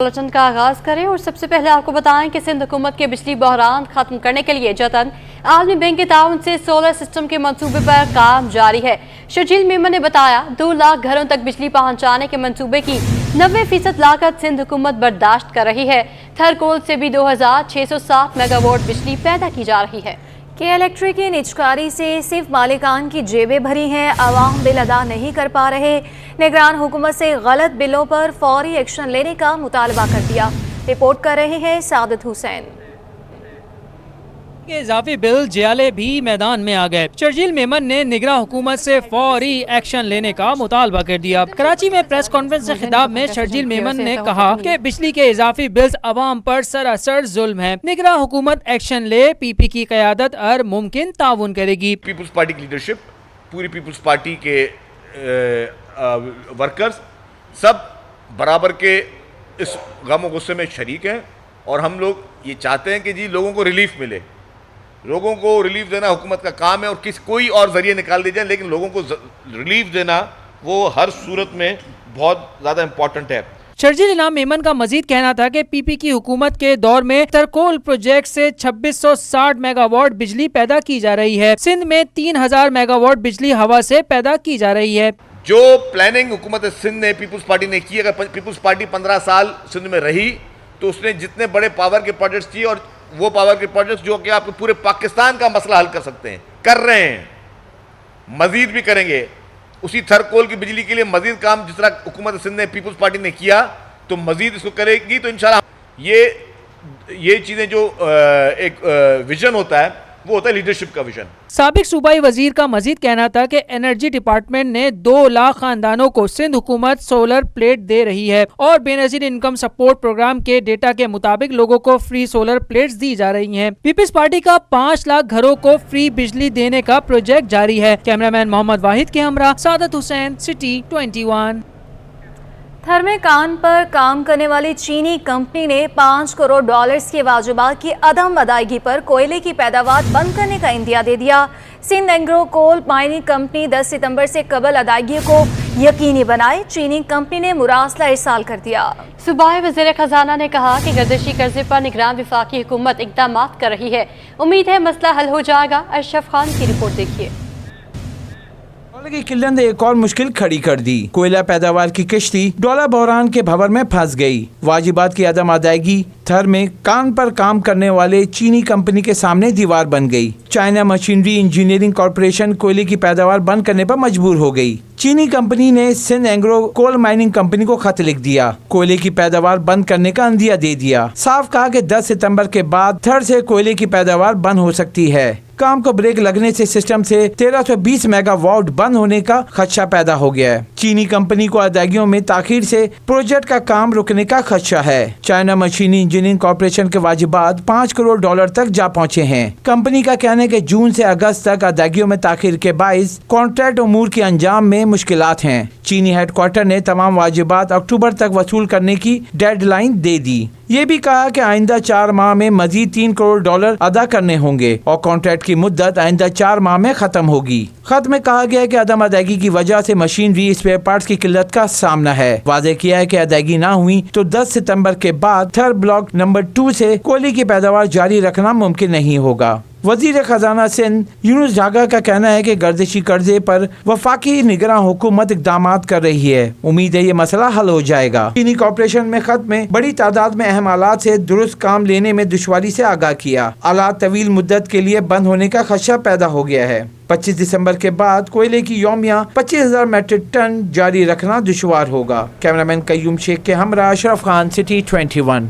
Bulletin का आगाज करें और सबसे पहले आपको बताएं कि सिंध हुकूमत के बिजली बहरान खत्म करने के लिए जतन आलमी बैंक के ताउन से सोलर सिस्टम के मंसूबे पर काम जारी है। शर्जील मेमन ने बताया 2 लाख घरों तक बिजली पहुंचाने के मंसूबे की 90% लागत सिंध हुकूमत बर्दाश्त कर रही है। थरकोल से भी 2660 मेगावाट बिजली पैदा की जा रही है। के इलेक्ट्रिक की निजकारी से सिर्फ मालिकान की जेबें भरी हैं, अवाम बिल अदा नहीं कर पा रहे। निगरान हुकूमत से गलत बिलों पर फौरी एक्शन लेने का मुतालबा कर दिया। रिपोर्ट कर रहे हैं सादित हुसैन। के इजाफी बिल जियाले भी मैदान में आ गए। शर्जील मेमन ने निगरान हुकूमत से फौरी एक्शन लेने का मुतालबा कर दिया। कराची में प्रेस कॉन्फ्रेंस से खिताब में शर्जील मेमन ने कहा कि बिजली के इजाफी बिल्स अवाम पर सरासर जुल्म है। निगरान हुकूमत एक्शन ले, पीपी की क़यादत और मुमकिन ताउन करेगी। पीपल्स पार्टी की लीडरशिप, पूरी पीपल्स पार्टी के वर्कर्स सब बराबर के इस गम और गुस्से में शरीक हैं और हम लोग ये चाहते हैं कि जी लोगों को रिलीफ मिले। लोगों को रिलीफ देना हुकूमत का काम है और कोई और जरिए निकाल दिए जाए, लेकिन लोगों को रिलीफ देना वो हर सूरत में बहुत ज़्यादा इम्पॉर्टेंट है। शर्जील इनाम मेमन का मजीद कहना था कि पीपी की हुकूमत के दौर में तरकोल प्रोजेक्ट से 2660 मेगावाट बिजली पैदा की जा रही है। सिंध में 3000 मेगावाट बिजली हवा से पैदा की जा रही है। जो प्लानिंग हुकूमत सिंध ने, पीपल्स पार्टी ने की, अगर पीपल्स पार्टी 15 साल सिंध में रही तो उसने जितने बड़े पावर के प्रोजेक्ट्स किए और वो पावर के प्रोजेक्ट्स जो कि आपके पूरे पाकिस्तान का मसला हल कर सकते हैं, कर रहे हैं, मजीद भी करेंगे। उसी थरकोल की बिजली के लिए मजीद काम जिस तरह हुकूमत सिंध ने, पीपल्स पार्टी ने किया तो मजीद इसको करेगी। तो इंशाल्लाह ये चीज़ें जो एक विजन होता है वो होता है लीडरशिप का विजन। साबिक सूबाई वजीर का मजीद कहना था कि एनर्जी डिपार्टमेंट ने 2 लाख खानदानों को सिंध हुकूमत सोलर प्लेट दे रही है और बेनजीर इनकम सपोर्ट प्रोग्राम के डेटा के मुताबिक लोगों को फ्री सोलर प्लेट्स दी जा रही हैं। पीपल्स पार्टी का 5 लाख घरों को फ्री बिजली देने का प्रोजेक्ट जारी है। कैमरामैन मोहम्मद वाहिद के हमरा सादत हुसैन, सिटी 21। थर्मेकान पर काम करने वाली चीनी कंपनी ने $5 करोड़ के वाजिबात की अदम अदायगी पर कोयले की पैदावार बंद करने का इंदिया दे दिया। Sindh Engro coal mining company 10 सितंबर से कबल अदायगी को यकीनी बनाए। चीनी कंपनी ने मुरासला इरसाल कर दिया। सूबाई वज़ीर खजाना ने कहा कि गर्दिशी कर्जे पर निगरान वफाकी हुकूमत इक़दाम कर रही है। उम्मीद है मसला हल हो जाएगा। अशरफ खान की रिपोर्ट देखिए। की किल्लत ने एक और मुश्किल खड़ी कर दी। कोयला पैदावार की किश्ती डॉलर बहरान के भंवर में फंस गई। वाजिबात की अदम अदायगी थर में कान पर काम करने वाले चीनी कंपनी के सामने दीवार बन गई। चाइना मशीनरी इंजीनियरिंग कॉरपोरेशन कोयले की पैदावार बंद करने पर मजबूर हो गई। चीनी कंपनी ने Sindh Engro coal mining company को खत लिख दिया, कोयले की पैदावार बंद करने का अंदिया दे दिया। साफ कहा कि 10 सितंबर के बाद थर से कोयले की पैदावार बंद हो सकती है। काम को ब्रेक लगने से सिस्टम से 1320 मेगावाट बंद होने का खदशा पैदा हो गया है। चीनी कंपनी को अदायगियों में ताखीर से प्रोजेक्ट का काम रुकने का खदशा है। चाइना मशीनी इंजीनियरिंग कॉरपोरेशन के वाजिबात $5 करोड़ तक जा पहुँचे हैं। कंपनी का कहना है कि जून से अगस्त तक अदायगियों में ताखीर के बाइस कॉन्ट्रैक्ट उमूर के अंजाम में मुश्किलात हैं। चीनी हेडक्वार्टर ने तमाम वाजिबात अक्टूबर तक वसूल करने की डेडलाइन दे दी। ये भी कहा कि आइंदा 4 माह में मजीद $3 करोड़ अदा करने होंगे और कॉन्ट्रैक्ट की मुद्दत आइंदा 4 माह में खत्म होगी। खत में कहा गया है कि अदम अदायगी की वजह से मशीनरी स्पेयर पार्ट्स की किल्लत का सामना है। वाज़ेह किया है कि अदायगी ना हुई तो 10 सितंबर के बाद थर ब्लॉक नंबर 2 से कोयले की पैदावार जारी रखना मुमकिन नहीं होगा। वजीर खजाना सिंध यूनुस जागा का कहना है कि गर्दिशी कर्जे पर वफाकी निगरान हुकूमत इक़दामात कर रही है। उम्मीद है ये मसला हल हो जाएगा। चीनी कॉरपोरेशन में खत में बड़ी तादाद में अहम आलात से दुरुस्त काम लेने में दुश्वारी से आगाह किया। आलात तवील मुद्दत के लिए बंद होने का खदशा पैदा हो गया है। 25 दिसंबर के बाद कोयले की यौमिया 25,000 मीट्रिक टन जारी रखना दुश्वार होगा। कैमरामैन कयूम शेख के हमरा अशरफ खान, सिटी 21।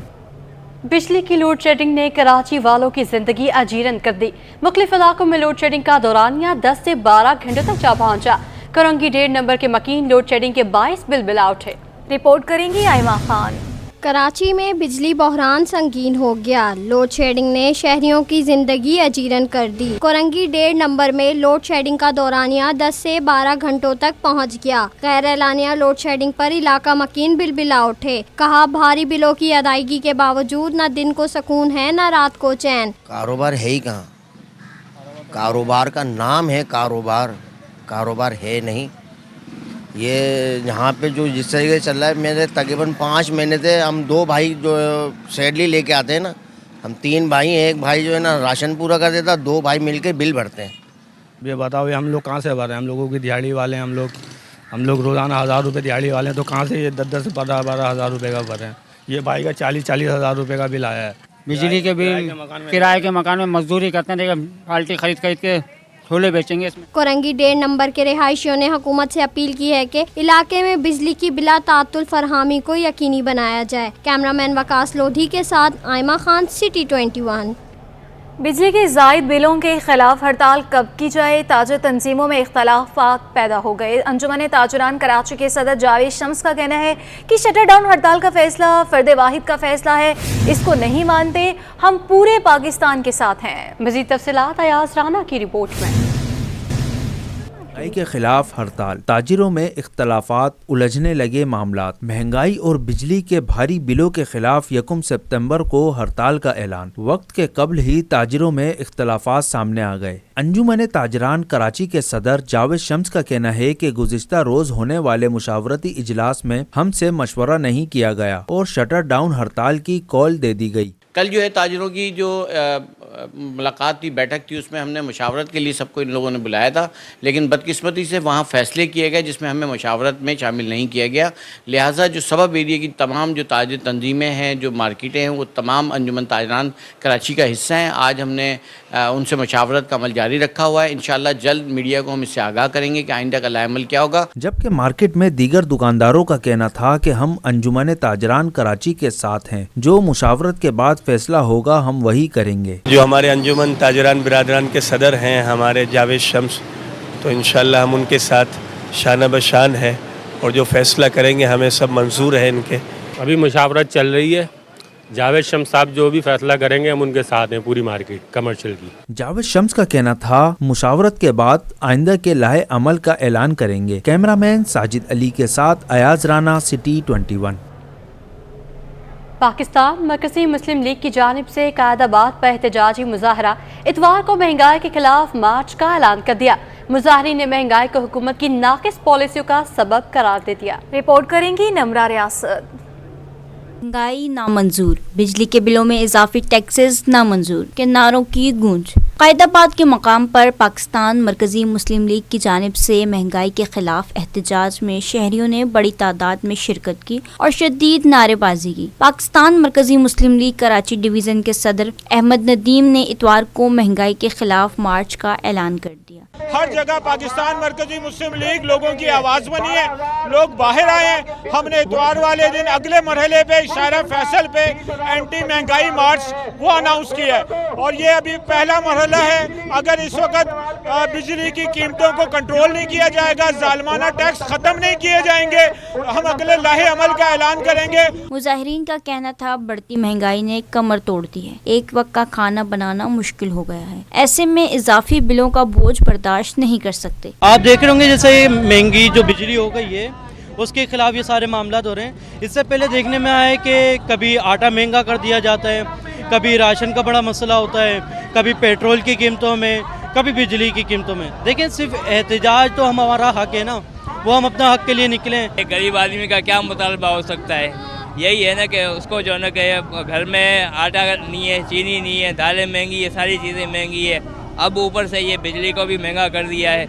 बिजली की लोड शेडिंग ने कराची वालों की जिंदगी अजीरन कर दी। मुख्तलिफ इलाकों में लोड शेडिंग का दौरानिया 10 से 12 घंटों तक जा पहुंचा। करंगी 1.5 नंबर के मकीन लोड शेडिंग के 22 बिल आउट है। रिपोर्ट करेंगी आयमा खान। कराची में बिजली बहरान संगीन हो गया। लोड शेडिंग ने शहरियों की जिंदगी अजीरन कर दी। कोरंगी 1.5 नंबर में लोड शेडिंग का दौरानिया 10 से 12 घंटों तक पहुंच गया। गैर एलानिया लोड शेडिंग पर इलाका मकीन बिल आउट है। कहा भारी बिलों की अदायगी के बावजूद न दिन को सुकून है न रात को चैन। कारोबार है ही कहाँ? कारोबार का नाम है कारोबार है नहीं। یہ یہاں پہ جو جس طریقے سے چل رہا ہے، میرے تقریباً 5 مہینے سے ہم 2 بھائی جو سیڈلی لے کے آتے ہیں نا، ہم 3 بھائی، ایک بھائی جو ہے نا راشن پورا کر دیتا، 2 بھائی مل کے بل بھرتے ہیں. یہ بتاؤ، یہ ہم لوگ کہاں سے بھر رہے ہیں؟ ہم لوگوں کی دیہڑی والے ہیں، ہم لوگ روزانہ 1000 روپے دیہڑی والے ہیں، تو کہاں سے یہ 10 12 ہزار روپے کا بھر رہے ہیں؟ یہ بھائی کا 40 ہزار روپے کا بل آیا ہے. بجلی کے بل، کرائے کے مکان میں مزدوری کرتے ہیں، دیکھیں بالٹی خرید کے چھولے بیچیں گے اس میں. کورنگی 1.5 نمبر کے رہائشیوں نے حکومت سے اپیل کی ہے کہ علاقے میں بجلی کی بلا تعطل فراہمی کو یقینی بنایا جائے. کیمرامین وکاس لودھی کے ساتھ آئمہ خان، سٹی 21. بجلی کے زائد بلوں کے خلاف ہڑتال کب کی جائے؟ تاجر تنظیموں میں اختلافات پیدا ہو گئے. انجمن تاجران کراچی کے صدر جاوید شمس کا کہنا ہے کہ شٹر ڈاؤن ہڑتال کا فیصلہ فرد واحد کا فیصلہ ہے، اس کو نہیں مانتے، ہم پورے پاکستان کے ساتھ ہیں. مزید تفصیلات ایاز رانا کی رپورٹ میں. مہنگائی کے خلاف ہڑتال، تاجروں میں اختلافات، الجھنے لگے معاملات. مہنگائی اور بجلی کے بھاری بلوں کے خلاف 1 سپتمبر کو ہڑتال کا اعلان. وقت کے قبل ہی تاجروں میں اختلافات سامنے آ گئے. انجمن تاجران کراچی کے صدر جاوید شمس کا کہنا ہے کہ گزشتہ روز ہونے والے مشاورتی اجلاس میں ہم سے مشورہ نہیں کیا گیا اور شٹر ڈاؤن ہڑتال کی کال دے دی گئی. کل جو ہے تاجروں کی جو ملاقات تھی، بیٹھک تھی، اس میں ہم نے مشاورت کے لیے سب کو ان لوگوں نے بلایا تھا، لیکن بدقسمتی سے وہاں فیصلے کیے گئے جس میں ہمیں مشاورت میں شامل نہیں کیا گیا. لہٰذا جو سبب ایریا کی تمام جو تاجر تنظیمیں ہیں، جو مارکیٹیں ہیں، وہ تمام انجمن تاجران کراچی کا حصہ ہیں. آج ہم نے ان سے مشاورت کا عمل جاری رکھا ہوا ہے. انشاءاللہ جلد میڈیا کو ہم اس سے آگاہ کریں گے کہ آئندہ کا لائحہ عمل کیا ہوگا. جبکہ مارکیٹ میں دیگر دکانداروں کا کہنا تھا کہ ہم انجمن تاجران کراچی کے ساتھ ہیں، جو مشاورت کے بعد فیصلہ ہوگا ہم وہی کریں گے. جو ہمارے انجمن تاجران برادران کے صدر ہیں ہمارے جاوید شمس، تو انشاءاللہ ہم ان کے ساتھ شانہ بشان ہیں اور جو فیصلہ کریں گے ہمیں سب منظور ہے ان کے. ابھی مشاورت چل رہی ہے، جاوید شمس صاحب جو بھی فیصلہ کریں گے ہم ان کے ساتھ ہیں، پوری مارکیٹ کمرشل کی. جاوید شمس کا کہنا تھا مشاورت کے بعد آئندہ کے لائحہ عمل کا اعلان کریں گے. کیمرامین ساجد علی کے ساتھ ایاز رانا، سٹی 21. پاکستان مرکزی مسلم لیگ کی جانب سے قائد آباد پر احتجاجی مظاہرہ اتوار کو مہنگائی کے خلاف مارچ کا اعلان کر دیا. مظاہرین نے مہنگائی کو حکومت کی ناقص پالیسیوں کا سبب قرار دے دیا. رپورٹ کریں گی نمرہ ریاست. مہنگائی نامنظور، بجلی کے بلوں میں اضافی ٹیکسز نامنظور کے نعروں کی گونج. قائد آباد کے مقام پر پاکستان مرکزی مسلم لیگ کی جانب سے مہنگائی کے خلاف احتجاج میں شہریوں نے بڑی تعداد میں شرکت کی اور شدید نعرے بازی کی. پاکستان مرکزی مسلم لیگ کراچی ڈویژن کے صدر احمد ندیم نے اتوار کو مہنگائی کے خلاف مارچ کا اعلان کر دیا. ہر جگہ پاکستان مرکزی مسلم لیگ لوگوں کی آواز بنی ہے، لوگ باہر آئے ہیں. ہم نے اتوار والے دن اگلے مرحلے پہ شارع فیصل پہ اینٹی مہنگائی مارچ وہ اناؤنس کیا ہے، اور یہ ابھی پہلا مرحلہ ہے. اگر اس وقت بجلی کی قیمتوں کو کنٹرول نہیں کیا جائے گا، ظالمانہ ٹیکس ختم نہیں کیے جائیں گے، ہم اگلے لائحہ عمل کا اعلان کریں گے. مظاہرین کا کہنا تھا بڑھتی مہنگائی نے کمر توڑ دی ہے، ایک وقت کا کھانا بنانا مشکل ہو گیا ہے، ایسے میں اضافی بلوں کا بوجھ برداشت نہیں کر سکتے. آپ دیکھ رہے ہوں گے جیسے مہنگی جو بجلی ہو گئی ہے اس کے خلاف یہ سارے معاملات ہو رہے ہیں. اس سے پہلے دیکھنے میں آیا کہ کبھی آٹا مہنگا کر دیا جاتا ہے، کبھی راشن کا بڑا مسئلہ ہوتا ہے، کبھی پیٹرول کی قیمتوں میں، کبھی بجلی کی قیمتوں میں. دیکھیں صرف احتجاج تو ہمارا حق ہے نا، وہ ہم اپنا حق کے لیے نکلیں. غریب آدمی کا کیا مطالبہ ہو سکتا ہے؟ یہی ہے نا کہ اس کو جو ہے نا کہ گھر میں آٹا نہیں ہے، چینی نہیں ہے، دالیں مہنگی ہے، ساری چیزیں مہنگی ہے. اب اوپر سے یہ بجلی کو بھی مہنگا کر دیا ہے،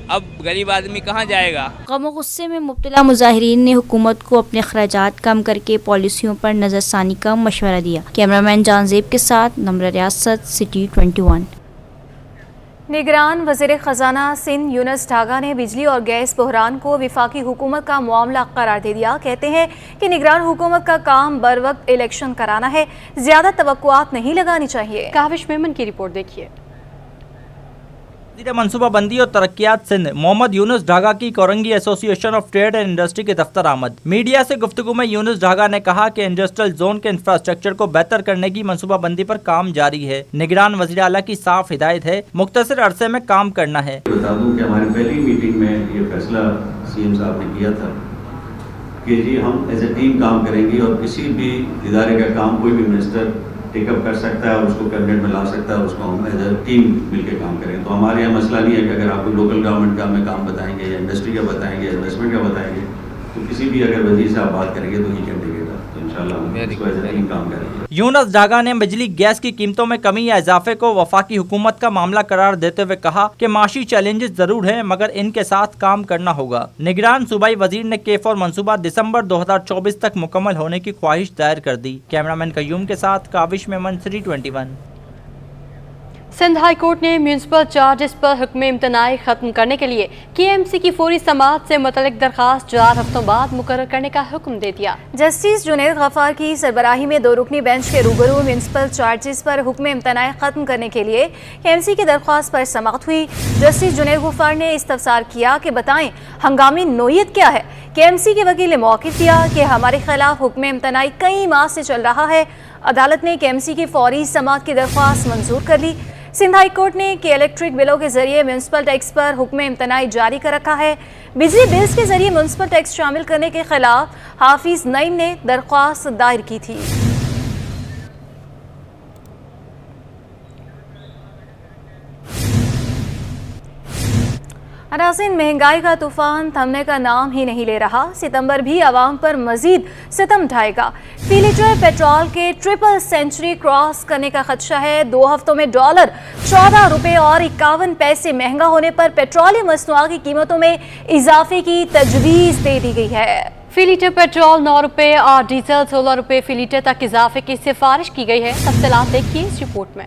اب غریب آدمی کہاں جائے گا؟ غم و غصے میں مبتلا مظاہرین نے حکومت کو اپنے اخراجات کم کر کے پالیسیوں پر نظر ثانی کا مشورہ دیا. کیمرامین جان زیب کے ساتھ نمرہ ریاست، سٹی 21. نگران وزیر خزانہ سندھ یونس ڈھاگا نے بجلی اور گیس بحران کو وفاقی حکومت کا معاملہ قرار دے دیا. کہتے ہیں کہ نگران حکومت کا کام بر وقت الیکشن کرانا ہے، زیادہ توقعات نہیں لگانی چاہیے. کاوش میمن کی رپورٹ دیکھیے. وزیر منصوبہ بندی اور ترقیات سندھ محمد یونس ڈھاگا کی کورنگی ایسوسی ایشن آف ٹریڈ اینڈ انڈسٹری کے دفتر آمد. میڈیا سے گفتگو میں یونس ڈھاگا نے کہا کہ انڈسٹریل زون کے انفراسٹرکچر کو بہتر کرنے کی منصوبہ بندی پر کام جاری ہے. نگران وزیر اعلیٰ کی صاف ہدایت ہے، مختصر عرصے میں کام کرنا ہے. بتا دوں کہ ہماری پہلی میٹنگ میں یہ فیصلہ سی ایم صاحب نے کیا تھا کہ جی ہم ایز اے ٹیم کام کریں گے اور کسی بھی ادارے کا کام کوئی بھی منسٹر टेक अप कर सकता है और उसको कैबिनेट में ला सकता है और उसको हम एज अ टीम मिलकर काम करें। तो हमारे यहाँ मसला नहीं है कि अगर आपको लोकल गवर्नमेंट का हमें काम बताएंगे या इंडस्ट्री का बताएंगे, इन्वेस्टमेंट का बताएंगे, तो किसी भी अगर वजीर से आप बात करेंगे तो he can take it up. तो इंशाल्लाह हम इसको एज अ टीम काम करेंगे। यूनुस डागा ने बिजली गैस की कीमतों में कमी या इजाफे को वफाकी हुकूमत का मामला करार देते हुए कहा कि माशी चैलेंजेस जरूर हैं मगर इनके साथ काम करना होगा। निगरान सूबाई वजीर ने K4 मंसूबा दिसंबर 2024 तक मुकम्मल होने की ख्वाहिश जाहिर कर दी। कैमरामैन कयूम के साथ काविश मेमन, 321। सिंध हाई कोर्ट ने म्यूनसिपल चार्जेस पर हुक्म इम्तनाई खत्म करने के लिए KMC की फौरी समाअत से मुतल्लिक दरखास्त 4 हफ्तों बाद मुकर्रर करने का हुक्म दे दिया। जस्टिस जुनैद गफ्फार की सरबराही में 2 रुकनी बेंच के रूबरू म्यूनसिपल चार्जेस पर हुक्म इम्तनाई खत्म करने के लिए KMC की दरख्वास्त पर समाअत हुई। जस्टिस जुनैद गफ्फार ने इस्तफसार किया कि बताएं हंगामी नोयत क्या है। KMC के वकील ने मौक़िफ़ दिया कि हमारे खिलाफ हुक्म इम्तनाई कई माह से चल रहा है। अदालत ने KMC की फौरी समाअत की दरख्वास्त मंजूर कर ली। सिंध हाई कोर्ट ने कि इलेक्ट्रिक बिलों के जरिए म्यूनसिपल टैक्स पर हुक्म इम्तनाई जारी कर रखा है। बिजली बिल्स के जरिए म्यूनसिपल टैक्स शामिल करने के खिलाफ हाफिज नईम ने दरख्वास्त दायर की थी। नाज़रीन, महंगाई का तूफान थमने का नाम ही नहीं ले रहा। सितंबर भी आवाम पर मजीद सितम ढाएगा। फी लीटर पेट्रोल के ट्रिपल सेंचुरी क्रॉस करने का खदशा है। 2 हफ्तों में डॉलर 14 रुपये और 51 पैसे महंगा होने पर पेट्रोलियम मसनूआत की कीमतों में इजाफे की तजवीज़ दे दी गई है। फी लीटर पेट्रोल 9 रुपये और डीजल 16 रुपये फी लीटर तक इजाफे की सिफारिश की गई है। तफसीलात देखिए इस रिपोर्ट में।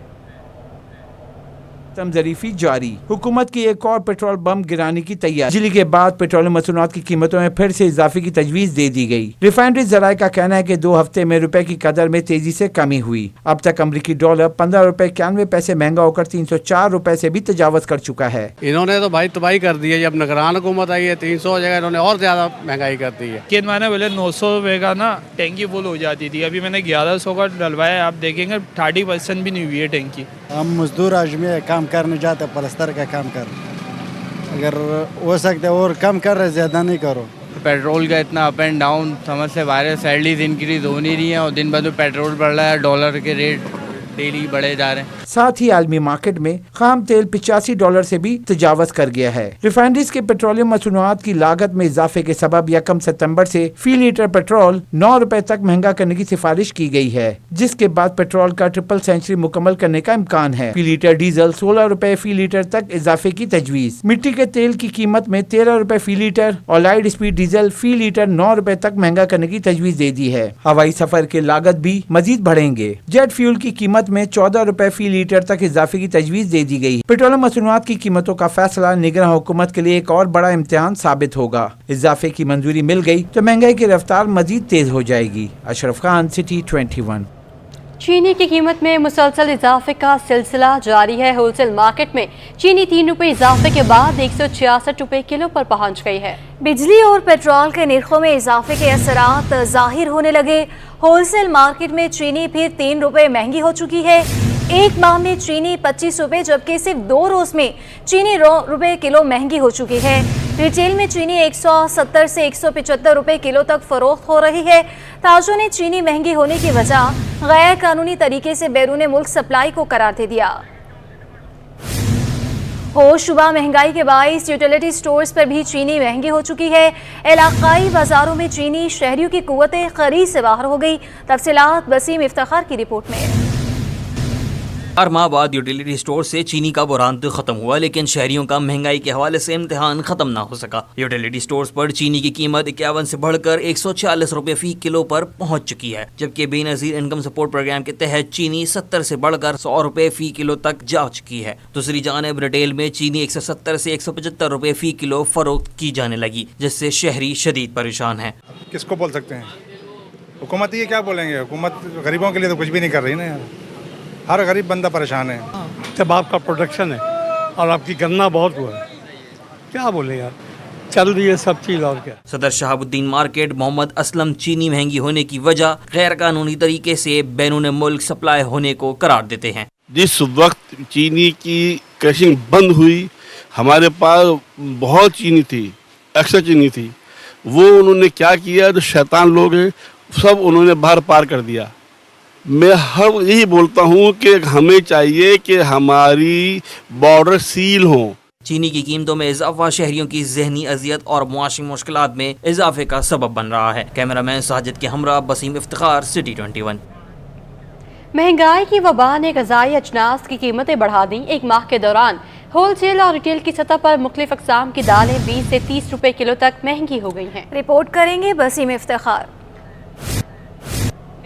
ज़रीफी जारी, हुकूमत की एक और पेट्रोल बम गिराने की तैयारी। बिजली के बाद पेट्रोलियम मसनूआत की कीमतों में फिर से इजाफे की तजवीज़ दे दी गई। रिफाइनरी ज़राए का कहना है कि 2 हफ्ते में रुपए की कदर में तेजी से कमी हुई। अब तक अमरीकी डॉलर 15 रुपए 91 पैसे महंगा होकर 304 रुपए से भी तजावज़ कर चुका है। इन्होंने तो भाई तबाही कर दी है। जब निगरान हुकूमत आई है 300 जगह इन्होंने और ज्यादा महंगाई कर दी है। कि मैंने बोले 900 रुपये का ना टैंकी फुल हो जाती थी, अभी मैंने 1100 का डलवाया। आप देखेंगे 30% भी नहीं हुई है टैंकी। हम मजदूर आदमी काम करने जाते, पलस्तर का काम कर, अगर हो सकता है और कम कर रहे, ज़्यादा नहीं करो। पेट्रोल का इतना अप एंड डाउन समझ से बाहर है। सैलरीज इंक्रीज हो नहीं रही है और दिन भर तो पेट्रोल बढ़ रहा है, डॉलर के रेट डेली बढ़े जा रहे हैं। साथ ही आलमी मार्केट में खाम तेल $85 से भी तजावज़ कर गया है। रिफाइनरीज के पेट्रोलियम मसनूआत की लागत में इजाफे के सबब 1 सितंबर से फी लीटर पेट्रोल 9 रुपए तक महंगा करने की सिफारिश की गई है, जिसके बाद पेट्रोल का ट्रिपल सेंचुरी मुकम्मल करने का इम्कान है। फी लीटर डीजल 16 रुपए फी लीटर तक इजाफे की तजवीज़। मिट्टी के तेल की कीमत में 13 रुपए फी लीटर और लाइट स्पीड डीजल फी लीटर 9 रुपए तक महंगा करने की तजवीज़ दे दी है। हवाई सफर के लागत भी मजीद बढ़ेंगे। जेट फ्यूल की कीमत में 14 रुपए फी लीटर तक इजाफे की तजवीज़ दे दी गई। पेट्रोलियम मसनूआत की कीमतों का फैसला निगरान हुकूमत के लिए एक और बड़ा इम्तिहान साबित होगा। इजाफे की मंजूरी मिल गई तो महंगाई की रफ्तार मजीद तेज हो जाएगी। अशरफ खान, सिटी 21। चीनी की कीमत में मुसलसल इजाफे का सिलसिला जारी है। होलसेल मार्केट में चीनी 3 रुपये इजाफे के बाद 166 रुपये किलो पर पहुंच गई है। बिजली और पेट्रोल के निर्खों में इजाफे के असरात जाहिर होने लगे। होलसेल मार्केट में चीनी फिर 3 रुपये महंगी हो चुकी है। एक माह में चीनी 25 रुपये जबकि सिर्फ 2 रोज में चीनी रुपये किलो महंगी हो चुकी है। रिटेल में चीनी 170 से 175 रुपये किलो तक फरोख्त हो रही है। ताजों ने चीनी महंगी होने की वजह गैर कानूनी तरीके से बैरून मुल्क सप्लाई को करार दे दिया। होशुबा महंगाई के बाइस यूटिलिटी स्टोर्स पर भी चीनी महंगी हो चुकी है। इलाकाई बाजारों में चीनी शहरियों की कुव्वते खरीद से बाहर हो गई। तफसीलात वसीम इफ्तिखार की रिपोर्ट में। 4 माह बाद यूटिलिटी स्टोर से चीनी का बुरान तो खत्म हुआ, लेकिन शहरियों का महंगाई के हवाले से इम्तिहान खत्म ना हो सका। यूटिलिटी स्टोर्स पर चीनी की कीमत 51 से बढ़कर 146 रुपये फी किलो पर पहुंच चुकी है, जबकि बेनजीर इनकम सपोर्ट प्रोग्राम के तहत चीनी 70 से बढ़कर 100 रुपये फी किलो तक जा चुकी है। दूसरी जानिब रिटेल में चीनी 170 से 175 रुपये फी किलो फरोख्त की जाने लगी, जिससे शहरी शदीद परेशान है। किसको बोल सकते हैं, हुकूमत ये क्या बोलेंगे। हुकूमत गरीबों के लिए तो कुछ भी नहीं कर रही ना यार, हर गरीब बंदा परेशान है। जब आपका प्रोडक्शन है और आपकी गन्ना बहुत हुआ है, क्या बोले यार, चल रही है सब चीज़ और क्या। सदर शहाबुद्दीन मार्केट मोहम्मद असलम चीनी महंगी होने की वजह गैर कानूनी तरीके से बैरून मुल्क सप्लाई होने को करार देते हैं। जिस वक्त चीनी की क्रशिंग बंद हुई, हमारे पास बहुत चीनी थी, एक्स्ट्रा चीनी थी, वो उन्होंने क्या किया, जो शैतान लोग हैं सब उन्होंने बाहर पार कर दिया। मैं हर यही बोलता हूँ कि हमें चाहिए कि हमारी बॉर्डर सील हो। चीनी की कीमतों में इजाफा शहरियों की जहनी अजियत और मुआशी मुश्किलात में इजाफे का सबब बन रहा है। कैमरामैन साजिद के हमरा बसीम इफ्तिखार, सिटी 21। महंगाई की वबा ने ग़िज़ाई अजनास की कीमतें बढ़ा दी। एक माह के दौरान होल सेल और रिटेल की सतह पर मुख्तलिफ अक़साम की दालें 20 से 30 रुपए किलो तक महंगी हो गई हैं। रिपोर्ट करेंगे बसीम इफ्तिखार।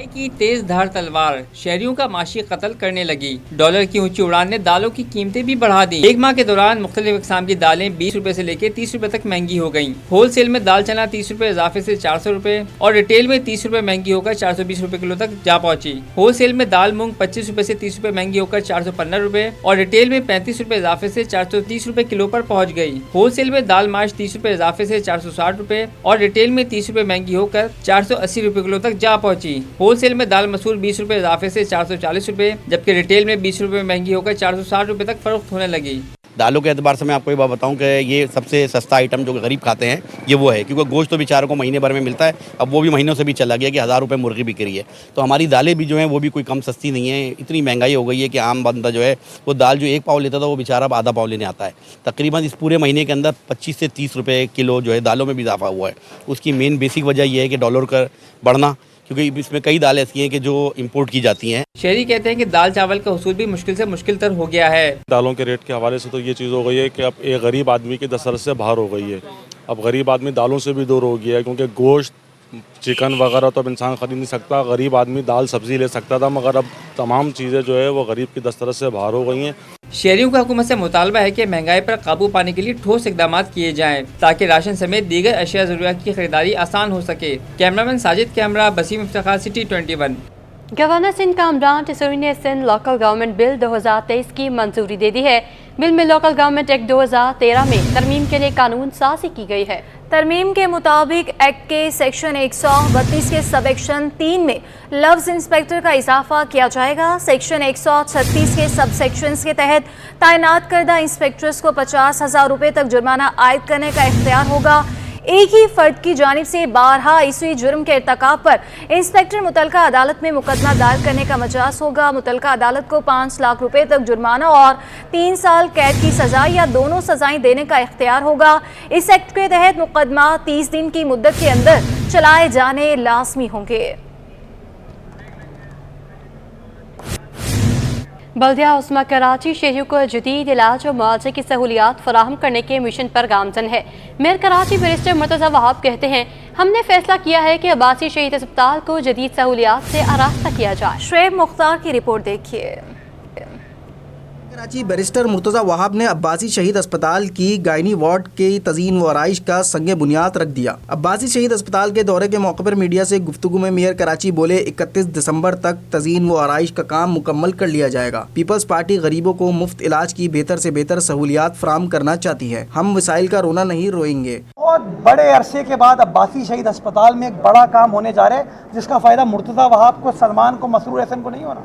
की तेज धार तलवार शहरियों का माशी कत्ल करने लगी। डॉलर की ऊंची उड़ान ने दालों की कीमतें भी बढ़ा दी। एक माह के दौरान मुख्तलिफ अक़साम की दालें 20 रुपए से लेकर 30 रुपए तक महंगी हो गईं। होल सेल में दाल चना 30 रुपए इजाफे से 400 रुपए और रिटेल में 30 रुपए महंगी होकर 420 रुपए किलो तक जा पहुंची। होल सेल में दाल मूंग 25 रुपए से 30 रुपए महंगी होकर 415 रुपए और रिटेल में 35 रुपए इजाफे से 430 रुपए किलो पर पहुंच गई। होल सेल में दाल माश 30 रुपए इजाफे से 460 रुपए और रिटेल में 30 रुपए महंगी होकर 480 रुपए किलो तक जा पहुंची। होल सेल में दाल मसूर 20 रुपए इजाफे से 440 रुपए जबकि रिटेल में 20 रुपए महंगी होकर 460 रुपए तक फरोख्त होने लगी। दालों के एतबार से मैं आपको ये बात बताऊं कि ये सबसे सस्ता आइटम जो गरीब खाते हैं ये वो है, क्योंकि गोश्त तो बेचारों को महीने भर में मिलता है, अब वो भी महीनों से भी चला गया कि 1000 रुपये मुर्गी बिक रही है। तो हमारी दालें भी जो हैं वो भी कोई कम सस्ती नहीं है। इतनी महंगाई हो गई है कि आम बंदा जो है वो दाल जो 1 पाव लेता था वो बेचारा अब आधा पाव लेने आता है। तकरीबन इस पूरे महीने के अंदर 25 से 30 रुपये किलो जो है दालों में भी इजाफा हुआ है। उसकी मेन बेसिक वजह ये है कि डॉलर का बढ़ना, क्योंकि इसमें कई दालें ऐसी हैं कि जो इंपोर्ट की जाती हैं। शहरी कहते हैं कि दाल चावल का हुसूल भी मुश्किल से मुश्किल तर हो गया है। दालों के रेट के हवाले से तो ये चीज़ हो गई है कि अब एक गरीब आदमी की दस्तरस से बाहर हो गई है। अब गरीब आदमी दालों से भी दूर हो गया है, क्योंकि गोश्त चिकन वगैरह तो अब इंसान ख़रीद नहीं सकता। गरीब आदमी दाल सब्ज़ी ले सकता था, मगर अब तमाम चीज़ें जो है वो गरीब की दस्तरस से बाहर हो गई हैं। शहरियों का हुकूमत से मुतालबा है कि महंगाई पर काबू पाने के लिए ठोस इकदाम किए जाएं ताकि राशन समेत दीगर अशिया ज़रूरियात की खरीदारी आसान हो सके। कैमरामैन साजिद के हमरा बसीम इफ्तिखार, सिटी 21। गवर्नर सिंध कामरान टिसोरी ने सिंध लोकल गवर्नमेंट बिल 2023 की मंजूरी दे दी है। बिल में लोकल गवर्नमेंट एक्ट 2013 में तरमीम के लिए कानून साज़ी की गई है। तरमीम के मुताबिक एक्ट के सेक्शन 132 के सब एक्शन 3 में लफ्ज़ इंस्पेक्टर का इजाफा किया जाएगा। सेक्शन 136 के सब सेक्शंस के तहत तैनात करदा इंस्पेक्टर्स को 50,000 रुपये तक जुर्माना आयद करने का इख्तियार होगा। एक ही फर्द की जानिब से बारहा इसवी जुर्म के इर्तकाब पर इंस्पेक्टर मुतलका अदालत में मुकदमा दायर करने का मजाज होगा। मुतलका अदालत को 5 लाख रुपए तक जुर्माना और 3 साल कैद की सजा या दोनों सजाएं देने का इख्तियार होगा। इस एक्ट के तहत मुकदमा 30 दिन की मुद्दत के अंदर चलाए जाने लाजमी होंगे। बल्दिया उस्मा कराची शहरियों को जदीद इलाज और मुआवजे की सहूलियात फराहम करने के मिशन पर गामजन है। मेयर कराची बैरिस्टर मुर्तज़ा वहाब कहते हैं, हमने फैसला किया है कि अब्बासी शहीद अस्पताल को जदीद सहूलियात से आरास्ता किया जाए। शुएब मुख्तार की रिपोर्ट देखिए। कराची बैरिस्टर मुर्तज़ा वहाब ने अब्बासी शहीद अस्पताल की गायनी वार्ड के तज़ीन व आराइश का संग बुनियाद रख दिया। अब्बासी शहीद अस्पताल के दौरे के मौके पर मीडिया से गुफ्तगू में मेयर कराची बोले, 31 दिसंबर तक तज़ीन व आराइश का काम मुकम्मल कर लिया जाएगा। पीपल्स पार्टी गरीबों को मुफ्त इलाज की बेहतर से बेहतर सहूलियात फराहम करना चाहती है। हम वसाइल का रोना नहीं रोएंगे। बहुत बड़े अरसे के बाद अब्बासी शहीद अस्पताल में एक बड़ा काम होने जा रहा है, जिसका फ़ायदा मुर्तज़ा वहाब को, सलमान को, मसरूर हसन को नहीं होना,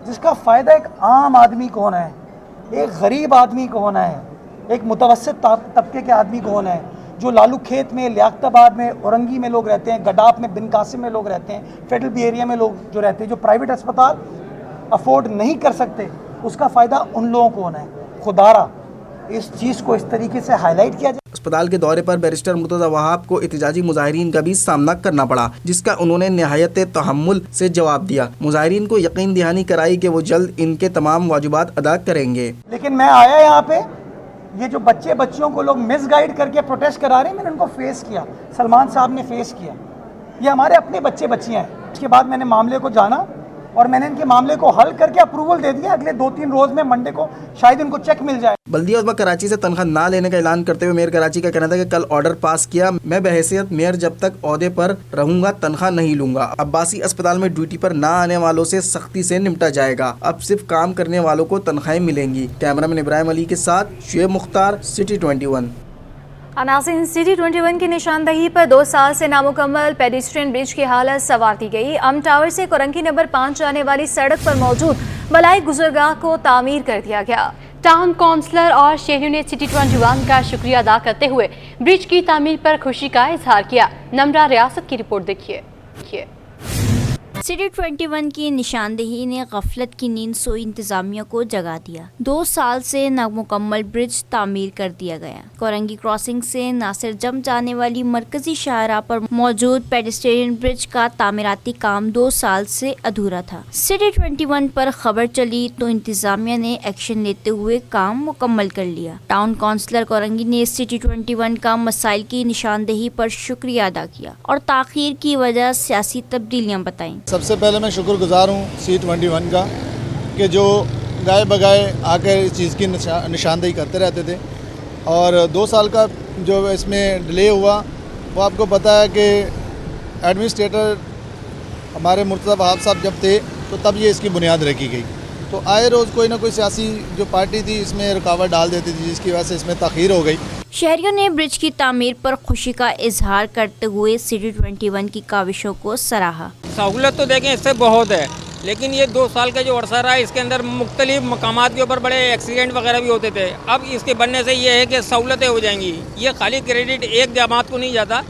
जिसका फ़ायदा एक आम आदमी को होना है, एक गरीब आदमी को होना है, एक मुतवस्सित तबके के आदमी को होना है, जो लालू खेत में, लियाकताबाद में, औरंगी में लोग रहते हैं, गडाप में, बिन कासिम में लोग रहते हैं, फेडरल बी एरिया में लोग जो रहते हैं, जो प्राइवेट अस्पताल अफोर्ड नहीं कर सकते, उसका फ़ायदा उन लोगों को होना है। खुदारा इस चीज़ को इस तरीके से हाईलाइट किया जाए। अस्पताल के दौरे पर बैरिस्टर मुर्तज़ा वहाब को एहतजाजी मुजाहिरीन का भी सामना करना पड़ा, जिसका उन्होंने निहायत तहम्मुल से जवाब दिया। मुजाहिरीन को यकीन दहानी कराई कि वो जल्द इनके तमाम वाजिबात अदा करेंगे। लेकिन मैं आया यहाँ पे, ये जो बच्चियों को लोग मिसगाइड करके प्रोटेस्ट करा रहे हैं, मैंने उनको फेस किया, सलमान साहब ने फेस किया। ये हमारे अपने बच्चियाँ हैं। उसके बाद मैंने मामले को जाना और मैंने इनके मामले को हल करके अप्रूवल दे दिया। अगले 2-3 रोज में मंडे को शायद इनको चेक मिल जाए। बल्दिया उस्मा कराची से तनख्वाह ना लेने का ऐलान करते हुए मेयर कराची का कहना था कि कल ऑर्डर पास किया, मैं बहैसियत मेयर जब तक ओहदे पर रहूंगा तनख्वाह नहीं लूंगा। अब्बासी अस्पताल में ड्यूटी पर ना आने वालों से सख्ती से निपटा जाएगा। अब सिर्फ काम करने वालों को तनख्वाहें मिलेंगी। कैमरामैन इब्राहिम अली के साथ शुएब मुख्तार, सिटी 21। अनासिन सिटी 21 की निशानदही पर 2 साल से नामुकम्मल पेडिस्ट्रियन ब्रिज की हालत संवार दी गई। अम टावर से कोरंकी नंबर 5 जाने वाली सड़क पर मौजूद मलाई गुजरगाह को तामीर कर दिया गया। टाउन काउंसलर और शहरियों ने सिटी 21 का शुक्रिया अदा करते हुए ब्रिज की तामीर पर खुशी का इजहार किया। नमरा रियासत की रिपोर्ट देखिए। सिटी 21 की निशानदेही ने गफलत की नींद सोई इंतजामिया को जगा दिया। 2 साल से नामुकम्मल ब्रिज तामीर कर दिया गया। कोरंगी क्रॉसिंग से नासिर जम जाने वाली मरकजी शाहराह पर मौजूद पेडेस्ट्रियन ब्रिज का तामीराती काम 2 साल से अधूरा था। सिटी 21 पर खबर चली तो इंतजामिया ने एक्शन लेते हुए काम मुकम्मल कर लिया। टाउन काउंसलर कोरंगी ने सिटी 21 का मसाइल की निशानदेही पर शुक्रिया अदा किया और ताखीर की वजह सियासी तब्दीलियां बताईं। सबसे पहले मैं शुक्रगुजार हूँ सिटी 21 का कि जो गाए बगाए आकर इस चीज़ की निशानदेही करते रहते थे, और 2 साल का जो इसमें डिले हुआ वो आपको पता है कि एडमिनिस्ट्रेटर हमारे मुर्तज़ा वहाब साहब जब थे तो तब ये इसकी बुनियाद रखी गई। तो आए रोज़ कोई ना कोई सियासी जो पार्टी थी इसमें रुकावट डाल देती थी, जिसकी वजह से इसमें ताख़ीर हो गई। शहरियों ने ब्रिज की तामीर पर खुशी का इजहार करते हुए सिटी 21 की काविशों को सराहा। सहूलत तो देखें इससे बहुत है, लेकिन ये 2 साल का जो अरसा रहा है इसके अंदर मुख्तलिफ मकामात के ऊपर बड़े एक्सीडेंट वगैरह भी होते थे। अब इसके बनने से ये है कि सहूलतें हो जाएंगी। ये खाली क्रेडिट एक जमात को नहीं जाता,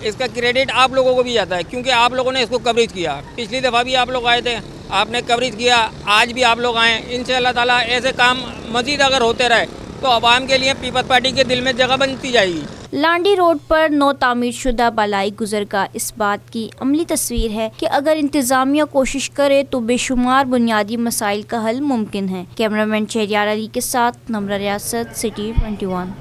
इसका क्रेडिट आप लोगों को भी जाता है, क्योंकि आप लोगों ने इसको कवरेज किया। पिछली दफ़ा भी आप लोग आए थे, आपने कवरेज किया, आज भी आप लोग आए। इंशाअल्लाह ताला ऐसे काम मज़ीद अगर होते रहे तो आवाम के लिए पीपल्स पार्टी के दिल में जगह बनती जाएगी। लांडी रोड पर नौ तामीर शुदा बालाई गुजर का इस बात की अमली तस्वीर है कि अगर इंतजामिया कोशिश करे तो बेशुमार बुनियादी मसाइल का हल मुमकिन है। कैमरामैन शहरियार अली के साथ नम्रा रियासत, सिटी 21।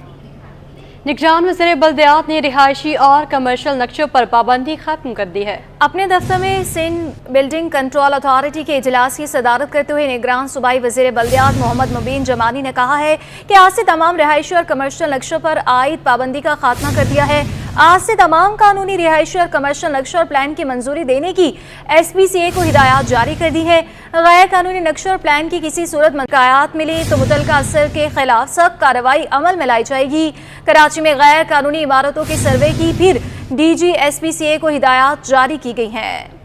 निगरान वज़ीर बल्दियात ने रिहायशी और कमर्शियल नक्शों पर पाबंदी खत्म कर दी है। अपने दफ्तर में सिंध बिल्डिंग कंट्रोल अथॉरिटी के इजलास की सदारत करते हुए निगरान सूबाई वज़ीर बल्दियात मोहम्मद मुबीन जमानी ने कहा है कि आज से तमाम रिहायशी और कमर्शियल नक्शों पर आयद पाबंदी का खात्मा कर दिया है। आज से तमाम कानूनी रिहायशी और कमर्शियल नक्शों और प्लान की मंजूरी देने की SPCA को हिदायत जारी कर दी है। गैर कानूनी नक्शों और प्लान की किसी सूरत मकायात मिली तो मुतलका असर के खिलाफ सख्त कार्रवाई अमल में लाई जाएगी। कराची में गैर कानूनी इमारतों के सर्वे की फिर DG SPCA को हिदायत जारी की गई हैं।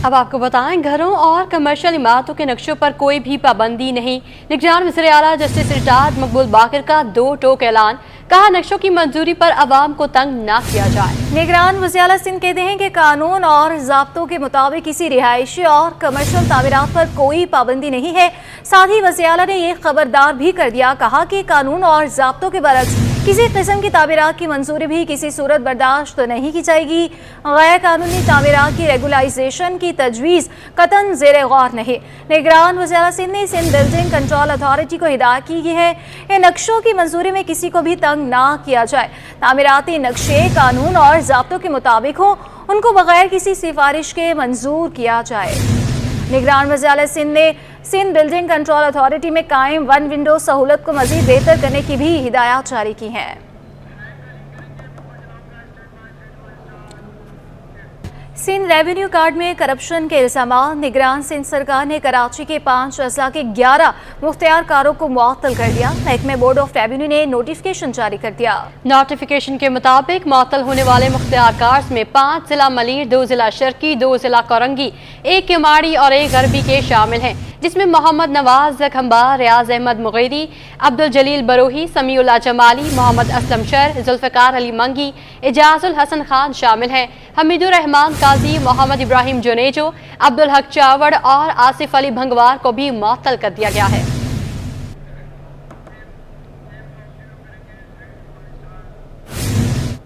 अब आपको बताएं, घरों और कमर्शियल इमारतों के नक्शों पर कोई भी पाबंदी नहीं। निगरान वज़ीर आला जस्टिस रिटायर्ड मकबूल बाकिर का 2 टोक ऐलान, कहा नक्शों की मंजूरी पर आवाम को तंग ना किया जाए। निगरान वज़ीर आला सिंध कहते हैं कि कानून और ज़ाब्तों के मुताबिक किसी रिहायशी और कमर्शियल तामीरात पर कोई पाबंदी नहीं है। साथ ही वज़ीर आला ने यह खबरदार भी कर दिया, कहा कि कानून और ज़ाब्तों के बरक्स किसी किस्म की तामीरात की मंजूरी भी किसी सूरत बर्दाश्त नहीं की जाएगी। गैर कानूनी तामीरात की रेगुलाइजेशन की तजवीज़ कतन ज़ेर गौर नहीं। निगरान वज़ीर आला सिंध ने सिंध बिल्डिंग कंट्रोल अथॉरिटी को हिदायत की है इन नक्शों की मंजूरी में किसी को भी तंग ना किया जाए। तामीराती नक्शे कानून और ज़ाब्तों के मुताबिक हो, उनको बगैर किसी सिफारिश के मंजूर किया जाए। निगरान वज़ीर आला सिंध ने सिंध बिल्डिंग कंट्रोल अथॉरिटी में कायम 1 विंडो सहूलत को मज़ीद बेहतर करने की भी हिदायत जारी की हैं। सिंध रेवेन्यू कार्ड में करप्शन के इल्जामात, निगरान सिंध सरकार ने कराची के 5 अजला के 11 मुख्तियारकारों को मुअत्तल कर दिया। महकमे बोर्ड ऑफ रेवेन्यू ने नोटिफिकेशन जारी कर दिया। नोटिफिकेशन के मुताबिक मुअत्तल होने वाले मुख्तियारकार में 5 जिला मलीर, 2 जिला शर्की, 2 जिला कोरंगी, 1 किमाड़ी और 1 गरबी के शामिल हैं, जिसमें मोहम्मद नवाज खंबार, रियाज अहमद मुगैरी, अब्दुल जलील बरोही, समीउल्लाह जमाली, मोहम्मद असलम शर, जुल्फ़िकार अली मंगी, एजाजुल हसन खान शामिल हैं। हमीदुर रहमान काजी, मोहम्मद इब्राहिम जुनेजो, अब्दुल हक चावड़ और आसिफ अली भंगवार को भी मुअत्तल कर दिया गया है।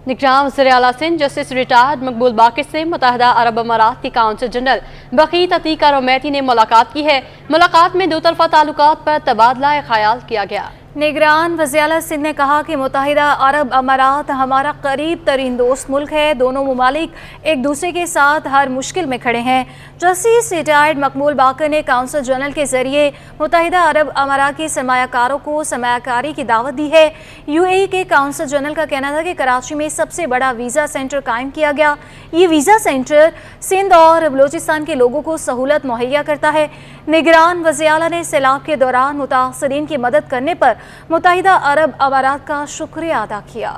निगरान वज़ीर आला सिंध जस्टिस रिटायर्ड मकबूल बाकिर से मुत्तहिदा अरब अमारात के काउंसिल जनरल बकीत अतीक रोमैती ने मुलाकात की है। मुलाकात में 2 तरफ़ा ताल्लुकात पर तबादला ख्याल किया गया। निगरान वज़ीर आला सिंध ने कहा कि मुत्तहिदा अरब अमारात हमारा करीब तरीन दोस्त मुल्क है। दोनों ममालिक एक दूसरे के साथ हर मुश्किल में खड़े हैं। जस्टिस रिटायर्ड मकबूल बाकर ने काउंसिल जनरल के जरिए मुत्तहिदा अरब अमारात के सरमायाकारों को सरमायाकारी की दावत दी है। UAE के काउंसिल जनरल का कहना था कि कराची में सबसे बड़ा वीज़ा सेंटर कायम किया गया। ये वीज़ा सेंटर सिंध और बलोचिस्तान के लोगों को सहूलत मुहैया करता है। निगरान वज़ीर आला ने सैलाब के दौरान मुतासरीन की मदद करने पर मुत्तहिदा अरब अमारात का शुक्रिया अदा किया।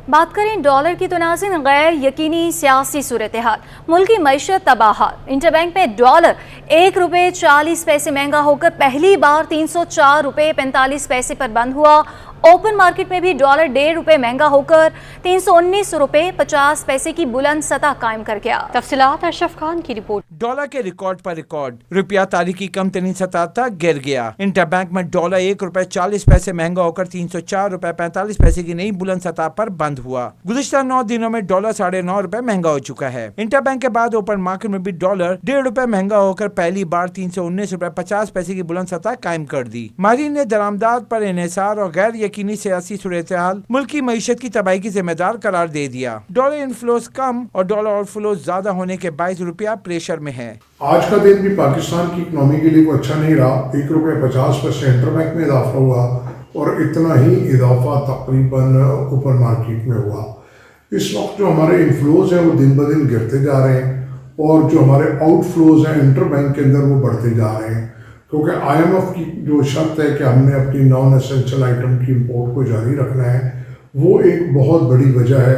बात करें डॉलर की तो नाज़रीन, गैर यकीनी सियासी सूरत हाल, मुल्क की मईशत तबाह। इंटरबैंक में डॉलर ₹1.40 महंगा होकर पहली बार ₹304.45 पर बंद हुआ। ओपन मार्केट में भी डॉलर ₹1.5 महंगा होकर ₹319.50 की बुलंद सतह कायम कर गया। तफसीलात अशरफ खान की रिपोर्ट। डॉलर के रिकॉर्ड पर रिकॉर्ड, रुपया तारीखी कम तरीन सतह तक गिर गया। इंटरबैंक में डॉलर ₹1.40 महंगा होकर ₹304.45 की नई बुलंद सतह पर बंद हुआ। गुज़िश्ता 9 दिनों में डॉलर ₹9.5 महंगा हो चुका है। इंटरबैंक के बाद ओपन मार्केट में भी डॉलर ₹1.5 महंगा होकर पहली बार ₹319.50 की बुलंद सतह कायम कर दी। माहिरीन ने दरामदात पर इन्हिसार और गैर यकीनी सियासी सूरत-ए-हाल मुल्की मईशत की तबाही की जिम्मेदार करार दे दिया। डॉलर इनफ्लोज कम और डॉलर आउटफ्लोज ज्यादा होने के बायस रुपया प्रेशर में है। आज का दिन भी पाकिस्तान की इकनॉमी के लिए कोई अच्छा नहीं रहा। ₹1.50 इंटरबैंक में इजाफा हुआ और इतना ही इजाफा तकरीबन ओपन मार्केट में हुआ। इस वक्त जो हमारे इनफ्लोज हैं वो दिन ब दिन गिरते जा रहे हैं और जो हमारे आउटफ्लोज हैं इंटरबैंक के अंदर वो बढ़ते जा रहे हैं, क्योंकि IMF की जो शर्त है कि हमने अपनी नॉन एसेंशियल आइटम की इंपोर्ट को जारी रखना है, वो एक बहुत बड़ी वजह है।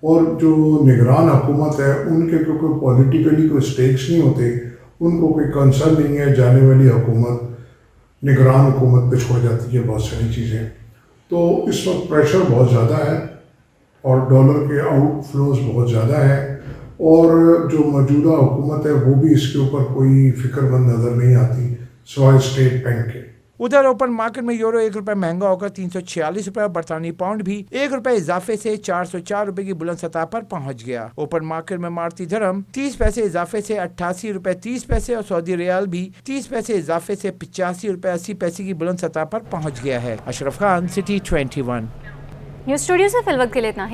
और जो निगरान हुकूमत है उनके क्योंकि पॉलिटिकली कोई स्टेक्स नहीं होते, उनको कोई कंसर्न नहीं है, जाने वाली हुकूमत निगरान हुकूमत पे छोड़ जाती है बहुत सारी चीज़ें। तो इस वक्त प्रेशर बहुत ज़्यादा है और डॉलर के आउटफ्लोज बहुत ज़्यादा है और जो मौजूदा हुकूमत है वो भी इसके ऊपर कोई फिक्रमंद नज़र नहीं आती सिवाय स्टेट बैंक के। उधर ओपन मार्केट में यूरो ₹1 महंगा होकर ₹346 और बरतानी पाउंड भी ₹1 इजाफे से ₹404 की बुलंद सतह पर पहुंच गया। ओपन मार्केट में मारती धर्म 30 पैसे इजाफे से ₹88.30 और सऊदी रियाल भी 30 पैसे इजाफे से ₹85.80 की बुलंद सतह पर पहुंच गया है। Ashraf Khan, city 21। News studio से फिल वक्त के लिए इतना है।